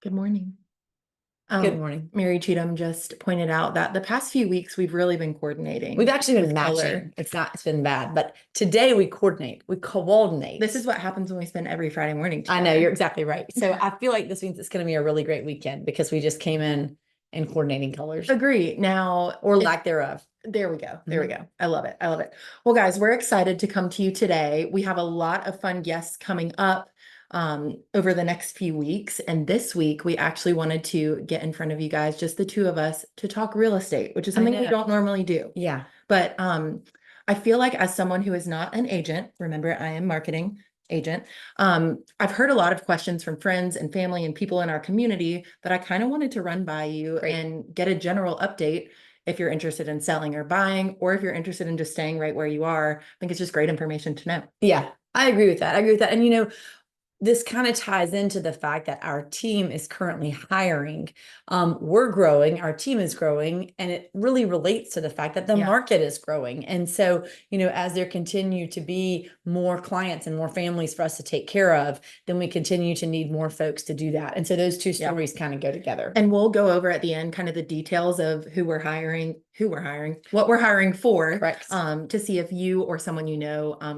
Good morning. Good morning. Mary Cheatham just pointed out that the past few weeks we've really been We've coordinating actually been with color. matching. It's been bad, but today we coordinate, we coordinate. This is what happens when we spend every Friday morning I together. know, you're exactly right. So I feel like this means it's going to be a really great weekend because we just came in and coordinating colors Agree. Now, or lack thereof. there we go. There we go. I love it. I love it. Well, guys, we're excited to come to you today. We have a lot of fun guests coming up over the next few weeks. And this week, we actually wanted to get in front of you guys, just the two of us, to talk real estate, which is something we don't normally do. Yeah. But I feel like as someone who is not an agent, remember I am marketing agent. I've heard a lot of questions from friends and family and people in our community that I kind of wanted to run by you Great. and get a general update if you're interested in selling or buying, or if you're interested in just staying right where you are. I think it's just great information to know. Yeah, I agree with that. I agree with that. And this kind of ties into the fact that our team is currently hiring. We're growing, our team is growing, and it really relates to the fact that the market is growing. And so, as there continue to be more clients and more families for us to take care of, then we continue to need more folks to do that. And so those two stories kind of go together. And we'll go over at the end kind of the details of who we're hiring, what we're hiring for, to see if you or someone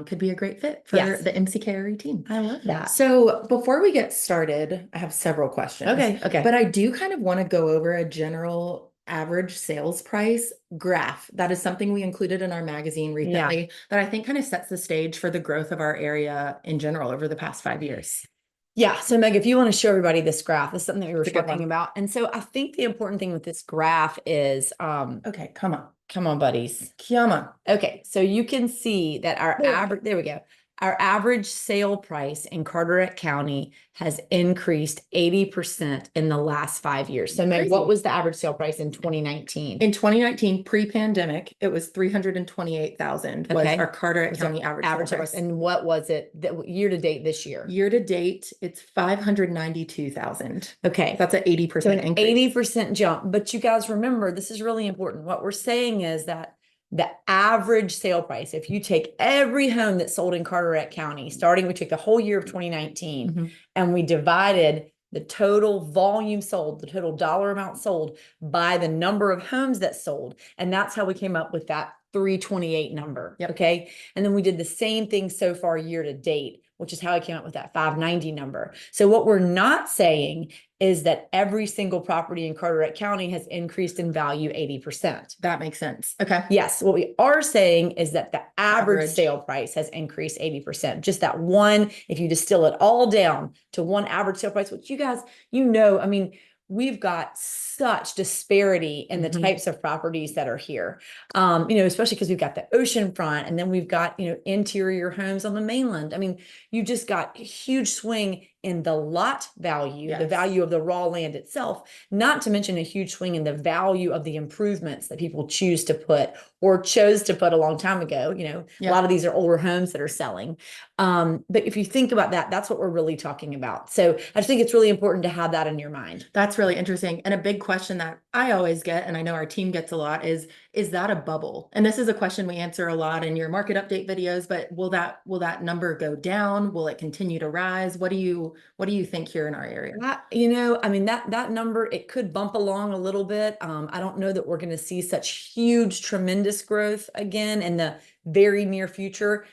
could be a great fit for the MCKRE team. I love that. So before we get started, I have several questions. Okay. But I do kind of want to go over a general average sales price graph. That is something we included in our magazine recently that I think kind of sets the stage for the growth of our area in general over the past 5 years. Yeah. So Meg, if you want to show everybody this graph, this is something that we were talking about. And so I think the important thing with this graph is, okay, come on, buddies. Come on. Okay. So you can see that our average, there we go. Our average sale price in Carteret County has increased 80% in the last 5 years. So Meg, what was the average sale price in 2019? In 2019, pre-pandemic, it was $328,000 was our Carteret County average sale price. And what was it year to date this year? Year to date, it's $592,000. Okay. That's an 80% increase. 80% jump. But you guys remember, this is really important. What we're saying is that the average sale price, if you take every home that sold in Carteret County, we took the whole year of 2019 and we divided the total volume sold, the total dollar amount sold by the number of homes that sold. And that's how we came up with that 328 number. Okay. And then we did the same thing so far year to date, which is how I came up with that 590 number. So what we're not saying is that every single property in Carteret County has increased in value 80%. That makes sense. Okay. Yes. What we are saying is that the average sale price has increased 80%. Just that one, if you distill it all down to one average sale price, which you guys, I mean, we've got such disparity in the types of properties that are here, especially because we've got the ocean front and then we've got, interior homes on the mainland. I mean, you just got a huge swing in the lot value, the value of the raw land itself, not to mention a huge swing in the value of the improvements that people chose to put a long time ago. A lot of these are older homes that are selling. But if you think about that, that's what we're really talking about. So I just think it's really important to have that in your mind. That's really interesting. And a big question that I always get, and I know our team gets a lot, is that a bubble? And this is a question we answer a lot in your market update videos, but will that number go down? Will it continue to rise? What do you think here in our area? I mean, that number, it could bump along a little bit. I don't know that we're going to see such huge, tremendous growth again in the very near future.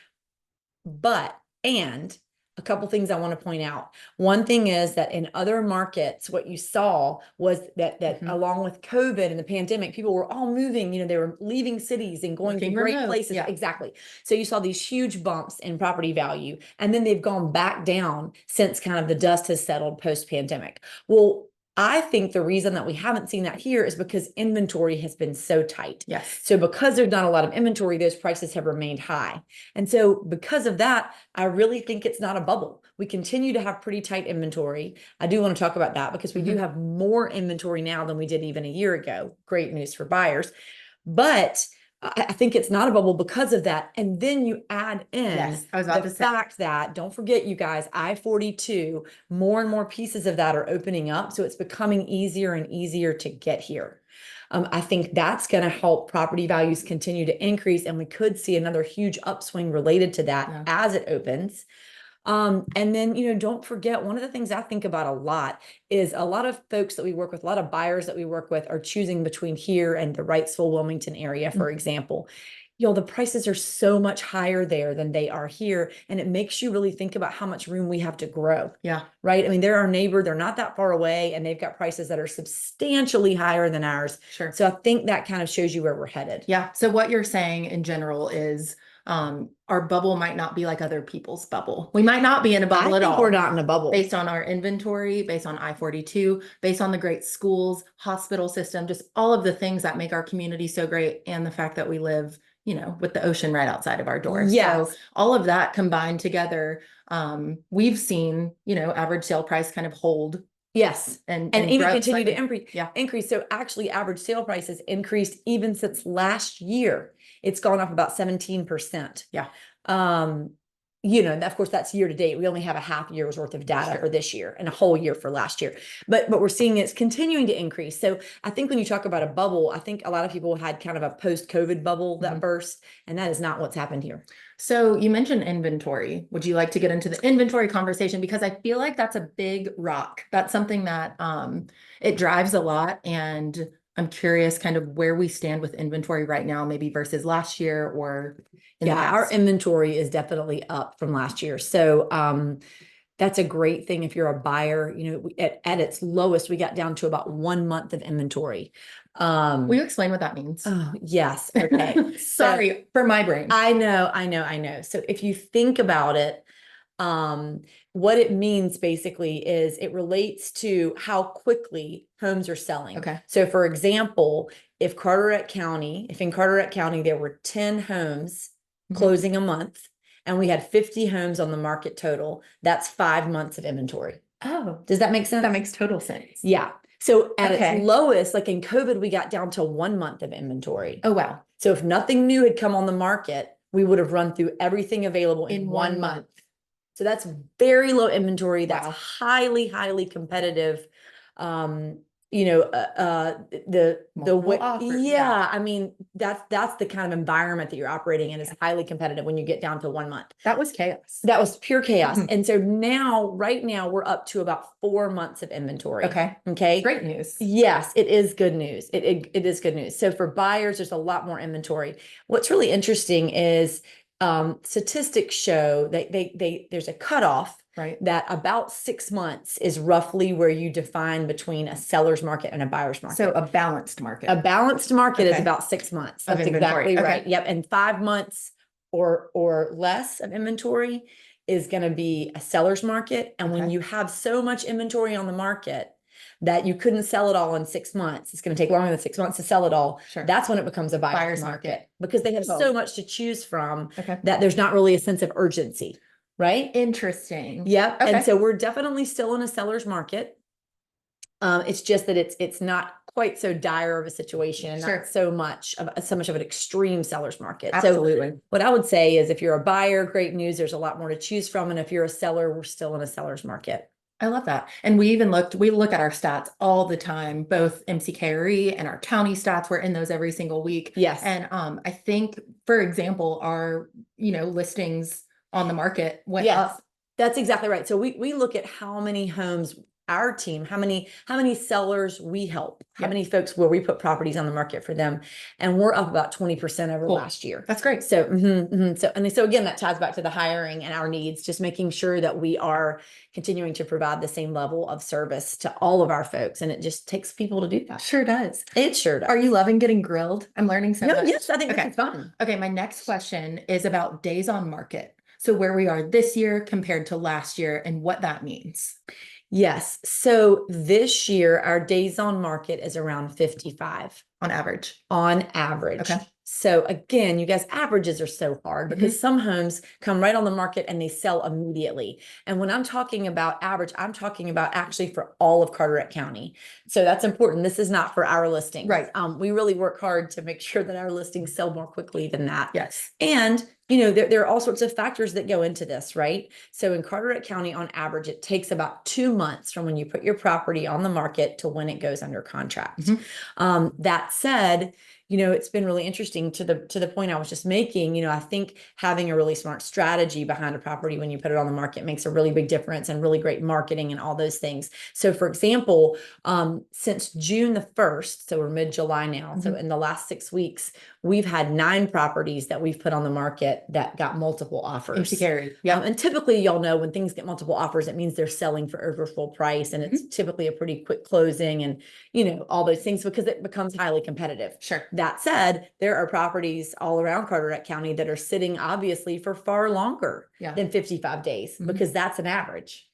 And a couple things I want to point out. One thing is that in other markets, what you saw was that along with COVID and the pandemic, people were all moving, they were leaving cities and going to great places. Exactly. So you saw these huge bumps in property value, and then they've gone back down since kind of the dust has settled post-pandemic. Well, I think the reason that we haven't seen that here is because inventory has been so tight. Yes. So because there's not a lot of inventory, those prices have remained high. And so because of that, I really think it's not a bubble. We continue to have pretty tight inventory. I do want to talk about that because we do have more inventory now than we did even a year ago. Great news for buyers. But I think it's not a bubble because of that. And then you add in the fact that, don't forget, you guys, I-42, more and more pieces of that are opening up. So it's becoming easier and easier to get here. I think that's going to help property values continue to increase. And we could see another huge upswing related to that as it opens. And then, don't forget, one of the things I think about a lot is a lot of folks that we work with, a lot of buyers that we work with are choosing between here and the Wrightsville, Wilmington area, for example. The prices are so much higher there than they are here. And it makes you really think about how much room we have to grow. Yeah. Right. I mean, they're our neighbor. They're not that far away, and they've got prices that are substantially higher than ours. Sure. So I think that kind of shows you where we're headed. Yeah. So what you're saying in general is our bubble might not be like other people's bubble. We might not be in a bubble at all. We're not in a bubble. Based on our inventory, based on I-42, based on the great schools, hospital system, just all of the things that make our community so great, and the fact that we live, with the ocean right outside of our door. Yes. So all of that combined together, we've seen, average sale price kind of hold. Yes. And even continue to increase. So actually average sale price has increased even since last year. It's gone up about 17%. Yeah. Of course, that's year to date. We only have a half year's worth of data for this year and a whole year for last year. But we're seeing it's continuing to increase. So I think when you talk about a bubble, I think a lot of people had kind of a post-COVID bubble that burst, and that is not what's happened here. So you mentioned inventory. Would you like to get into the inventory conversation? Because I feel like that's a big rock. That's something that it drives a lot. And I'm curious kind of where we stand with inventory right now, maybe versus last year or in the past. Our inventory is definitely up from last year. So that's a great thing if you're a buyer. At its lowest, we got down to about 1 month of inventory. Will you explain what that means? Oh, yes. Okay. Sorry for my brain. I know. So if you think about it, what it means basically is it relates to how quickly homes are selling. Okay. So for example, if in Carteret County, there were 10 homes closing a month, and we had 50 homes on the market total, that's 5 months of inventory. Oh, does that make sense? That makes total sense. Yeah. So at its lowest, like in COVID, we got down to 1 month of inventory. Oh, wow. So if nothing new had come on the market, we would have run through everything available in 1 month. So that's very low inventory. That's highly, highly competitive. I mean, that's the kind of environment that you're operating in, is highly competitive when you get down to 1 month. That was chaos. That was pure chaos. And so right now we're up to about 4 months of inventory. Okay. Great news. Yes, it is good news. It is good news. So for buyers, there's a lot more inventory. What's really interesting is statistics show that there's a cutoff, right? That about 6 months is roughly where you define between a seller's market and a buyer's market. So a balanced market. A balanced market is about 6 months. That's exactly right. Yep. And 5 months or less of inventory is going to be a seller's market. And when you have so much inventory on the market that you couldn't sell it all in 6 months, it's going to take longer than 6 months to sell it all. That's when it becomes a buyer's market, because they have so much to choose from that there's not really a sense of urgency. Right? Interesting. Yep. And so we're definitely still in a seller's market. It's just that it's not quite so dire of a situation, and not so much of an extreme seller's market. Absolutely. So what I would say is, if you're a buyer, great news, there's a lot more to choose from. And if you're a seller, we're still in a seller's market. I love that. And we look at our stats all the time, both MCKRE and our county stats. We're in those every single week. Yes. And I think, for example, our, listings on the market went up. That's exactly right. So we look at how many homes our team, how many sellers we help, how many folks where we put properties on the market for them. And we're up about 20% over last year. That's great. So, so again, that ties back to the hiring and our needs, just making sure that we are continuing to provide the same level of service to all of our folks. And it just takes people to do that. Sure does. It sure does. Are you loving getting grilled? I'm learning so much. Yes, I think it's fun. Okay. My next question is about days on market. So where we are this year compared to last year, and what that means. Yes. So this year, our days on market is around 55 on average. Okay. So again, you guys, averages are so hard because some homes come right on the market and they sell immediately. And when I'm talking about average, I'm talking about actually for all of Carteret County. So that's important. This is not for our listings. Right. We really work hard to make sure that our listings sell more quickly than that. Yes. And there are all sorts of factors that go into this, right? So in Carteret County, on average, it takes about 2 months from when you put your property on the market to when it goes under contract. That said, it's been really interesting to the point I was just making. I think having a really smart strategy behind a property when you put it on the market makes a really big difference, and really great marketing and all those things. So for example, since June the 1st, so we're mid-July now. So in the last 6 weeks, we've had 9 properties that we've put on the market that got multiple offers. Yeah. And typically, y'all know, when things get multiple offers, it means they're selling for over full price, and it's typically a pretty quick closing, and all those things, because it becomes highly competitive. Sure. That said, there are properties all around Carteret County that are sitting obviously for far longer than 55 days, because that's an average.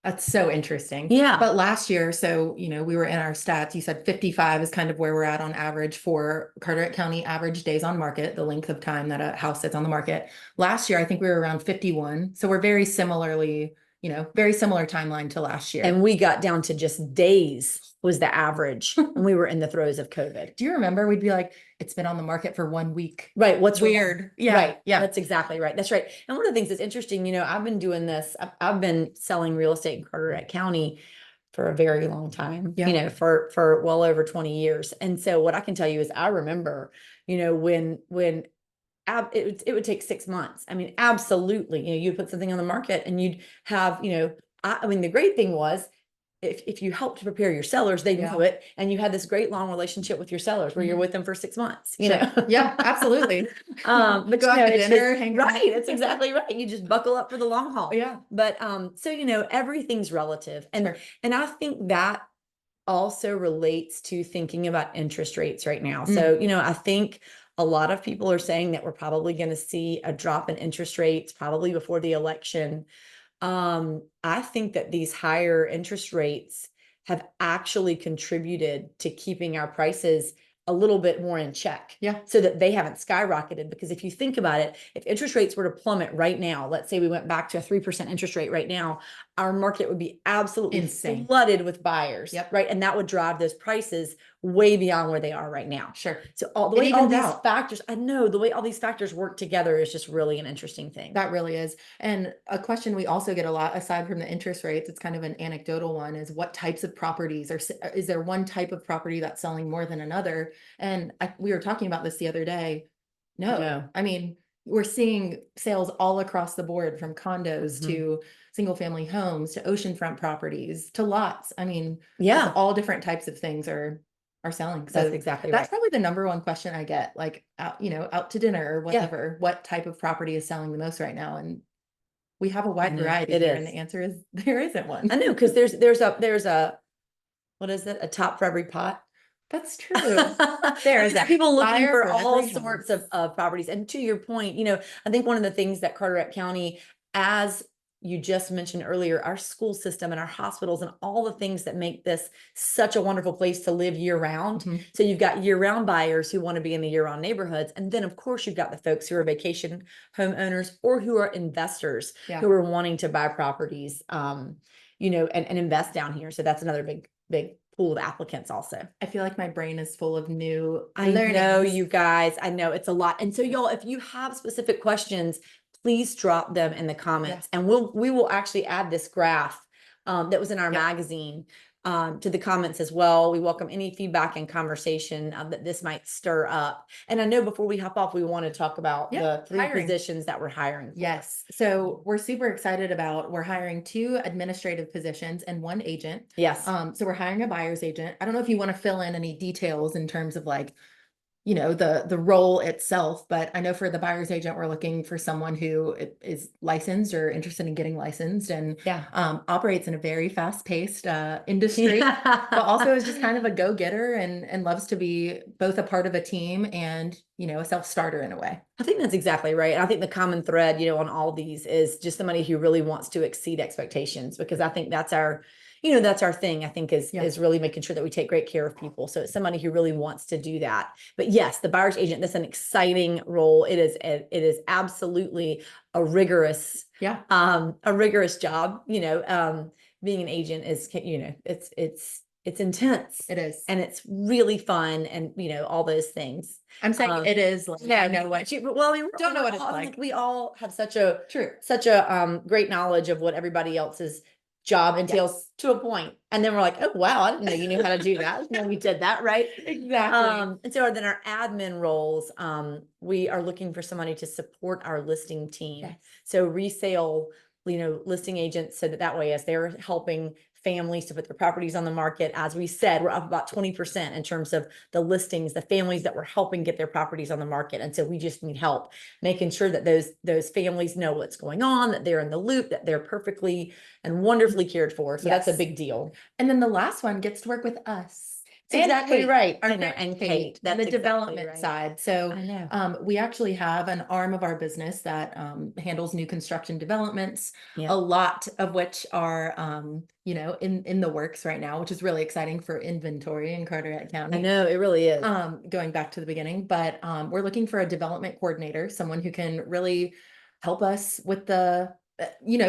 That's so interesting. Yeah. But last year, so, we were in our stats, you said 55 is kind of where we're at on average for Carteret County average days on market, the length of time that a house sits on the market. Last year, I think we were around 51. So we're very similarly, very similar timeline to last year. And we got down to just days was the average when we were in the throes of COVID. Do you remember? We'd be like, it's been on the market for 1 week. Right. What's weird? Yeah. Right. Yeah. That's exactly right. That's right. And one of the things that's interesting, I've been doing this. I've been selling real estate in Carteret County for a very long time, for well over 20 years. And so what I can tell you is, I remember, when it would take 6 months. I mean, absolutely. You'd put something on the market and you'd have, I mean, the great thing was, if you helped to prepare your sellers, they knew it, and you had this great long relationship with your sellers where you're with them for 6 months. Yeah, absolutely. But go out to dinner, hang out. right. That's exactly right. You just buckle up for the long haul. Yeah. But so everything's relative, and I think that also relates to thinking about interest rates right now. So I think a lot of people are saying that we're probably going to see a drop in interest rates probably before the election. I think that these higher interest rates have actually contributed to keeping our prices a little bit more in check. Yeah. So that they haven't skyrocketed. Because if you think about it, if interest rates were to plummet right now, let's say we went back to a 3% interest rate right now, our market would be absolutely insane, flooded with buyers. Yep. Right. And that would drive those prices way beyond where they are right now. Sure. So the way all these factors, I know the way all these factors work together is just really an interesting thing. That really is. And a question we also get a lot, aside from the interest rates, it's kind of an anecdotal one, is what types of properties is there one type of property that's selling more than another? And we were talking about this the other day. No. I mean, we're seeing sales all across the board, from condos to single family homes to oceanfront properties to lots. I mean, all different types of things are selling. So that's exactly right. That's probably the number one question I get, like out to dinner or whatever. What type of property is selling the most right now? And we have a wide variety here, and the answer is there isn't one. I know, because there's a what is it? A top for every pot. That's true. There is people looking for all sorts of properties. And to your point, I think one of the things that Carteret County, as you just mentioned earlier, our school system and our hospitals and all the things that make this such a wonderful place to live year round. So you've got year round buyers who want to be in the year round neighborhoods. And then of course you've got the folks who are vacation homeowners or who are investors who are wanting to buy properties, and invest down here. So that's another big pool of applicants also. I feel like my brain is full of new learnings. I know, you guys, I know it's a lot. And so y'all, if you have specific questions, please drop them in the comments, and we will actually add this graph that was in our magazine to the comments as well. We welcome any feedback and conversation that this might stir up. And I know before we hop off, we want to talk about the 3 positions that we're hiring for. Yes. So we're super excited we're hiring 2 administrative positions and 1 agent. Yes. So we're hiring a buyer's agent. I don't know if you want to fill in any details in terms of the role itself, but I know for the buyer's agent, we're looking for someone who is licensed or interested in getting licensed, and operates in a very fast-paced industry, but also is just kind of a go-getter and loves to be both a part of a team and a self-starter in a way. I think that's exactly right. And I think the common thread, on all these is just somebody who really wants to exceed expectations, because I think that's our thing, I think, is really making sure that we take great care of people. So it's somebody who really wants to do that. But yes, the buyer's agent, that's an exciting role. It is absolutely a rigorous job. Being an agent is, it's it's intense. It is. And it's really fun and, all those things. I'm saying it is like, Yeah, I know what you, well, I mean, don't know what it's all- like. We all have such a True. great knowledge of what everybody else's job entails to a point. And then we're like, oh, wow, I didn't know you knew how to do that. I didn't know we did that, right? Exactly. And so then our admin roles, we are looking for somebody to support our listing team. Yes. So resale, listing agents, so that way, as they're helping families to put their properties on the market, as we said, we're up about 20% in terms of the listings, the families that we're helping get their properties on the market. And so we just need help making sure that those families know what's going on, that they're in the loop, that they're perfectly and wonderfully cared for. So that's a Yes. big deal. And then the last one gets to work with us. That's exactly Kate, right. our I know. friend And Kate, that's the exactly development right. side. So I know. we actually have an arm of our business that handles new construction developments, Yeah. a lot of which are in the works right now, which is really exciting for inventory in Carteret County. I know, it really is. Going back to the beginning, but we're looking for a development coordinator, someone who can really help us with the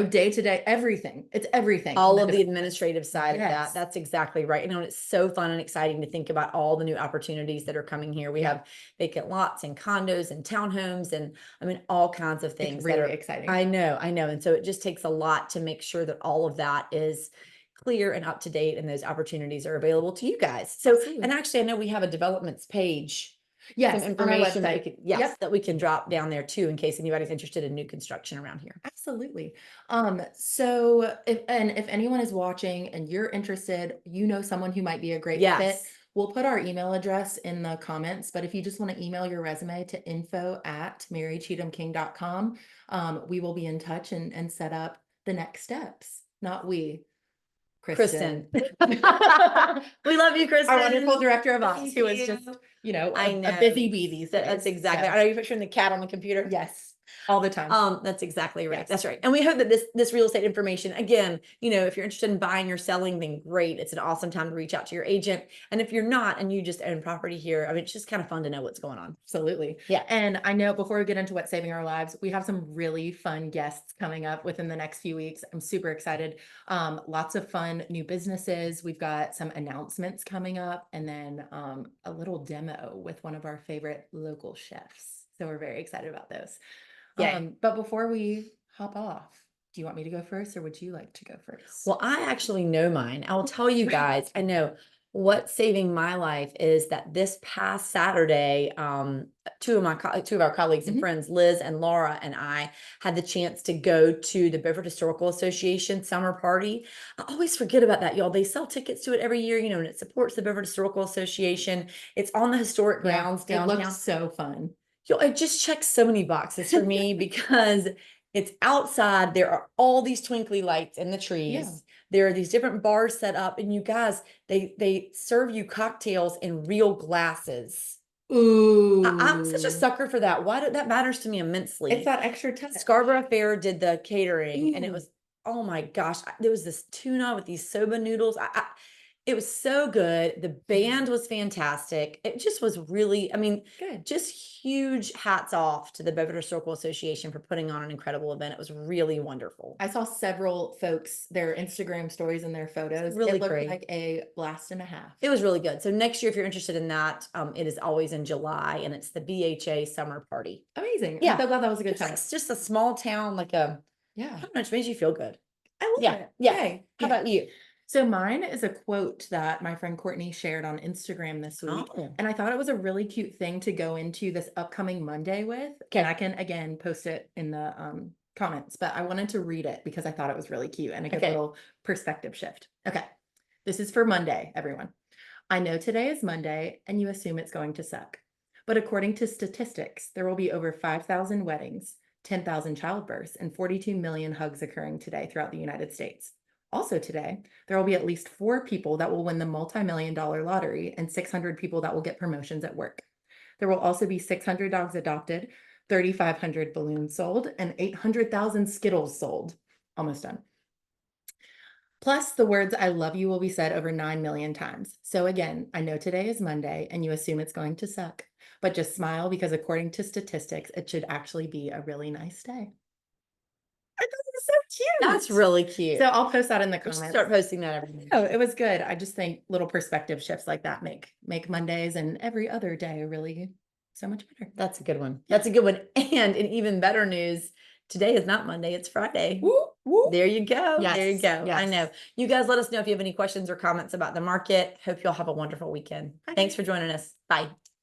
day to day, everything. It's everything. All of the administrative side of Yes. that. That's exactly right. It's so fun and exciting to think about all the new opportunities that are coming here. We have vacant lots and condos and townhomes and all kinds of things It's that really are exciting. I know. And so it just takes a lot to make sure that all of that is clear and up to date and those opportunities are available to you guys. So, Absolutely. and actually I know we have a developments page. Yes, Some on our information that we website. can, yes, Yep. that we can drop down there too, in case anybody's interested in new construction around here. Absolutely. So if anyone is watching and you're interested, someone who might be a great fit, Yes. we'll put our email address in the comments. But if you just want to email your resume to info@marycheathamking.com, we will be in touch and set up the next steps. Not we, Kristen. We love you, Kristen. Our wonderful director of ops, Thank who is you. just, I know. a busy bee these days. That's exactly. So, Are you picturing the cat on the computer? yes, all the time. That's exactly right. Yes. That's right. And we hope that this real estate information, again, if you're interested in buying or selling, then great. It's an awesome time to reach out to your agent. And if you're not, and you just own property here, it's just kind of fun to know what's going on. Absolutely. Yeah. And I know before we get into what's saving our lives, we have some really fun guests coming up within the next few weeks. I'm super excited. Lots of fun new businesses. We've got some announcements coming up, and then a little demo with one of our favorite local chefs. So we're very excited about those. Yeah. But before we hop off, do you want me to go first, or would you like to go first? Well, I actually know mine. I'll tell you guys, I know what's saving my life is that this past Saturday, two of our colleagues and friends, Liz and Laura, and I had the chance to go to the Beaufort Historical Association summer party. I always forget about that, y'all. They sell tickets to it every year, and it supports the Beaufort Historical Association. It's on the historic grounds downtown. It looks so fun. It just checks so many boxes for me because it's outside. There are all these twinkly lights in the trees. Yeah. There are these different bars set up, and you guys, they serve you cocktails in real glasses. Ooh. I'm such a sucker for that. That matters to me immensely. It's that extra touch. Scarborough Fair did the catering, and it was, oh my gosh, there was this tuna with these soba noodles. It was so good. The band was fantastic. It just was really, good. Just huge hats off to the Beaufort Historical Association for putting on an incredible event. It was really wonderful. I saw several folks, their Instagram stories and their photos. Really it looked great. like a blast and a half. It was really good. So next year, if you're interested in that, it is always in July, and it's the BHA summer party. Amazing. Yeah. I'm so glad that was a good time. It's just a small town, I don't know, it makes you feel good. I love it. Yeah. Okay. How about you? So mine is a quote that my friend Courtney shared on Instagram this week. Oh. And I thought it was a really cute thing to go into this upcoming Monday with. And I can, again, post it in the comments, but I wanted to read it because I thought it was really cute and a good little perspective shift. Okay. This is for Monday, everyone. I know today is Monday and you assume it's going to suck. But according to statistics, there will be over 5,000 weddings, 10,000 childbirths, and 42 million hugs occurring today throughout the United States. Also today, there will be at least 4 people that will win the multi-million-dollar lottery and 600 people that will get promotions at work. There will also be 600 dogs adopted, 3,500 balloons sold, and 800,000 Skittles sold. Almost done. Plus, the words I love you will be said over 9 million times. So again, I know today is Monday and you assume it's going to suck, but just smile because according to statistics, it should actually be a really nice day. I thought it so cute. That's really cute. So I'll post that in the We should comments. start posting that every day. Oh, it was good. I just think little perspective shifts like that make Mondays and every other day really so much better. That's a good one. That's a good one. And in even better news, today is not Monday, it's Friday. Woo, woo. There you go. There you Yes, go. I yes. know. You guys let us know if you have any questions or comments about the market. Hope you'll have a wonderful weekend. Bye. Thanks for joining us. Bye.